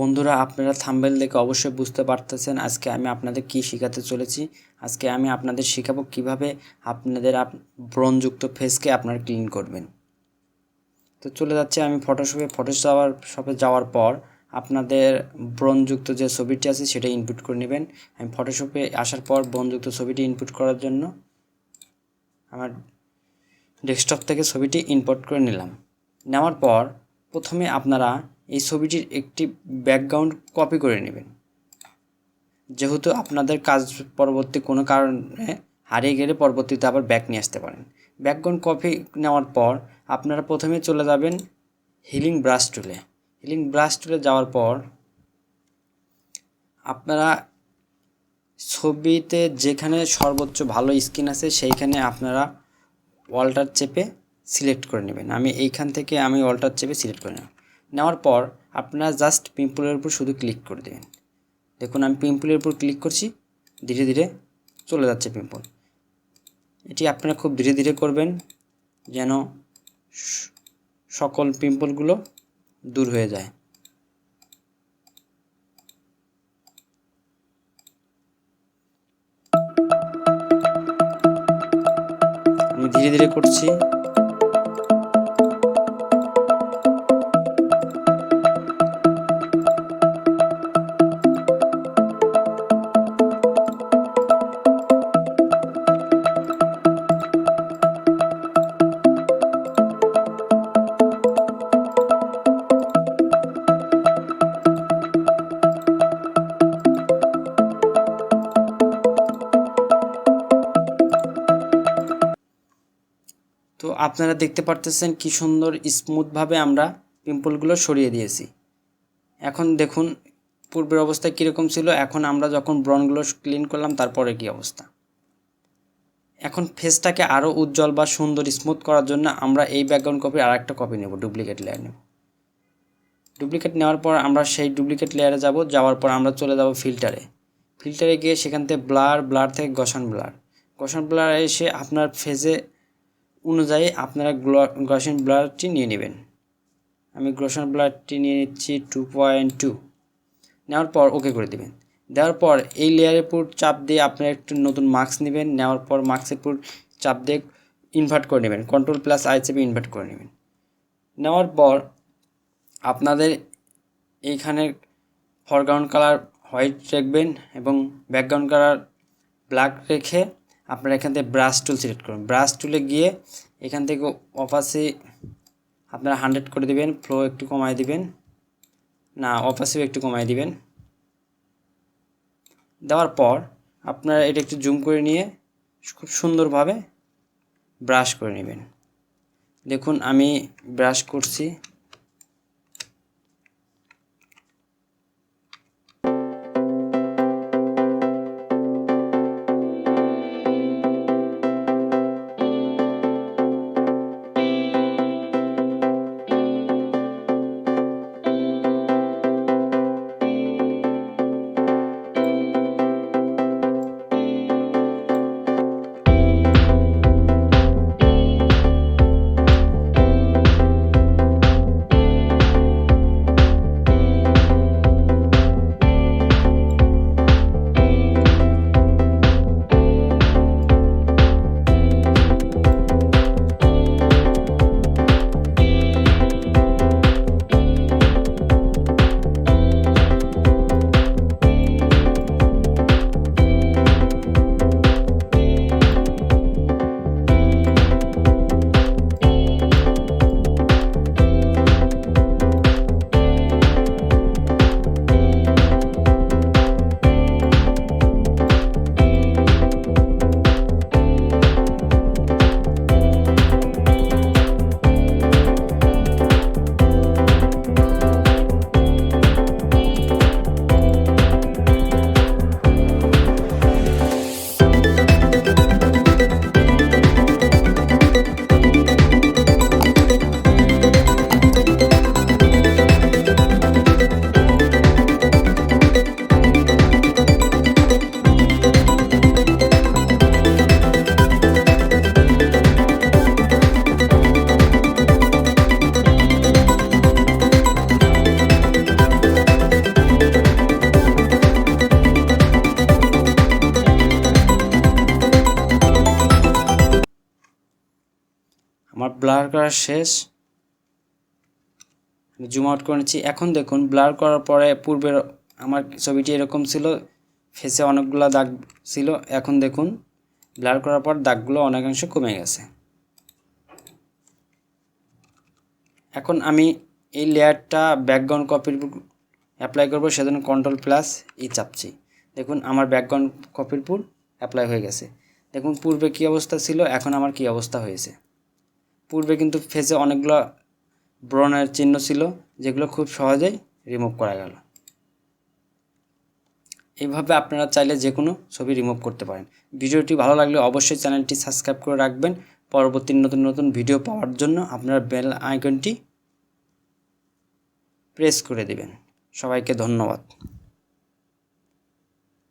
বন্ধুরা আপনারা থাম্বনেল দেখে অবশ্যই বুঝতে পারতেছেন আজকে আমি আপনাদের কি শেখাতে চলেছি। আজকে আমি আপনাদের শেখাবো কিভাবে আপনাদের ব্রণযুক্ত ফেসকে আপনারা ক্লিন করবেন। তো চলে যাচ্ছে আমি ফটোশপে যাওয়ার পর আপনাদের ব্রণযুক্ত যে ছবিটি আছে সেটা ইনপুট করে নেবেন। আমি ফটোশপে আসার পর ব্রণযুক্ত ছবিটি ইনপুট করার জন্য আমার ডেস্কটপ থেকে ছবিটি ইম্পোর্ট করে নিলাম। নেওয়ার পর প্রথমে আপনারা এই ছবিটির একটি ব্যাকগ্রাউন্ড কপি করে নেবেন। যেহেতু আপনাদের কাজ পরবর্তী কোনো কারণে হারিয়ে গেলে পরবর্তীতে আবার ব্যাক নিয়ে আসতে পারেন। ব্যাকগ্রাউন্ড কপি নেওয়ার পর আপনারা প্রথমে চলে যাবেন হিলিং ব্রাশ টুলে। হিলিং ব্রাশ টুলে যাওয়ার পর আপনারা ছবিতে যেখানে সর্বোচ্চ ভালো স্কিন আছে সেইখানে আপনারা অল্টার চেপে সিলেক্ট করে নেবেন। আমি এইখান থেকে অল্টার চেপে সিলেক্ট করে নেওয়ার পর আপনারা জাস্ট পিম্পলের উপর শুধু ক্লিক করে দেবেন। দেখুন আমি পিম্পলের উপর ক্লিক করছি, ধীরে ধীরে চলে যাচ্ছে পিম্পল। এটি আপনারা খুব ধীরে ধীরে করবেন যেন সকল পিম্পলগুলো দূর হয়ে যায়। আমি ধীরে ধীরে করছি। তো আপনারা দেখতে পারতেছেন কি সুন্দর স্মুথভাবে আমরা পিম্পলগুলো সরিয়ে দিয়েছি। এখন দেখুন পূর্বের অবস্থায় কীরকম ছিল, এখন আমরা যখন ব্রণগুলো ক্লিন করলাম তারপরে কি অবস্থা। এখন ফেসটাকে আরও উজ্জ্বল বা সুন্দর স্মুথ করার জন্য আমরা এই ব্যাকগ্রাউন্ড কপির আর একটা কপি নেব, ডুপ্লিকেট লেয়ার নেব। ডুপ্লিকেট নেওয়ার পর আমরা সেই ডুপ্লিকেট লেয়ারে যাওয়ার পর আমরা চলে যাব ফিল্টারে গিয়ে সেখান থেকে ব্লার থেকে গসান ব্লার এসে আপনার ফেসে অনুযায়ী আপনারা গসান ব্লারটি নিয়ে নেবেন। আমি গসান ব্লারটি নিয়ে নিচ্ছি 2.2। নেওয়ার পর ওকে করে দেবেন। দেওয়ার পর এই লেয়ারের উপর চাপ দিয়ে আপনারা একটু নতুন মাস্ক নেবেন। নেওয়ার পর মাস্কের উপর চাপ দিয়ে ইনভার্ট করে নেবেন, Ctrl+I চেপে ইনভার্ট করে নেবেন। নেওয়ার পর আপনাদের এইখানে ফরগ্রাউন্ড কালার হোয়াইট রাখবেন এবং ব্যাকগ্রাউন্ড কালার ব্ল্যাক রেখে আপনারা এখান থেকে ব্রাশ টুল সিলেক্ট করুন। ব্রাশ টুলে গিয়ে এখান থেকে অপাসি আপনারা 100 করে দিবেন, ফ্লো একটু কমায় দিবেন, না অপাসিও একটু কমায় দিবেন। দেওয়ার পর আপনারা এটা একটু জুম করে নিয়ে খুব সুন্দরভাবে ব্রাশ করে নেবেন। দেখুন আমি ব্রাশ করছি। আমার ব্লার করা শেষ, জুম আউট করে নিচ্ছি। এখন দেখুন ব্লার করার পরে পূর্বের আমার ছবিটি এরকম ছিল, ফেসে অনেকগুলো দাগ ছিল। এখন দেখুন ব্লার করার পর দাগগুলো অনেকাংশে কমে গেছে। এখন আমি এই লেয়ারটা ব্যাকগ্রাউন্ড কপির অ্যাপ্লাই করব, সেজন্য Ctrl+E চাপছি। দেখুন আমার ব্যাকগ্রাউন্ড কপির উপর অ্যাপ্লাই হয়ে গেছে। দেখুন পূর্বে কী অবস্থা ছিল, এখন আমার কী অবস্থা হয়েছে। পূর্বে কিন্তু ফেসে অনেকগুলো ব্রণের চিহ্ন ছিল, যেগুলো খুব সহজেই রিমুভ করা গেল। এইভাবে আপনারা চাইলে যে কোনো ছবি রিমুভ করতে পারেন। ভিডিওটি ভালো লাগলে অবশ্যই চ্যানেলটি সাবস্ক্রাইব করে রাখবেন। পরবর্তী নতুন নতুন ভিডিও পাওয়ার জন্য আপনারা বেল আইকনটি প্রেস করে দিবেন। সবাইকে ধন্যবাদ।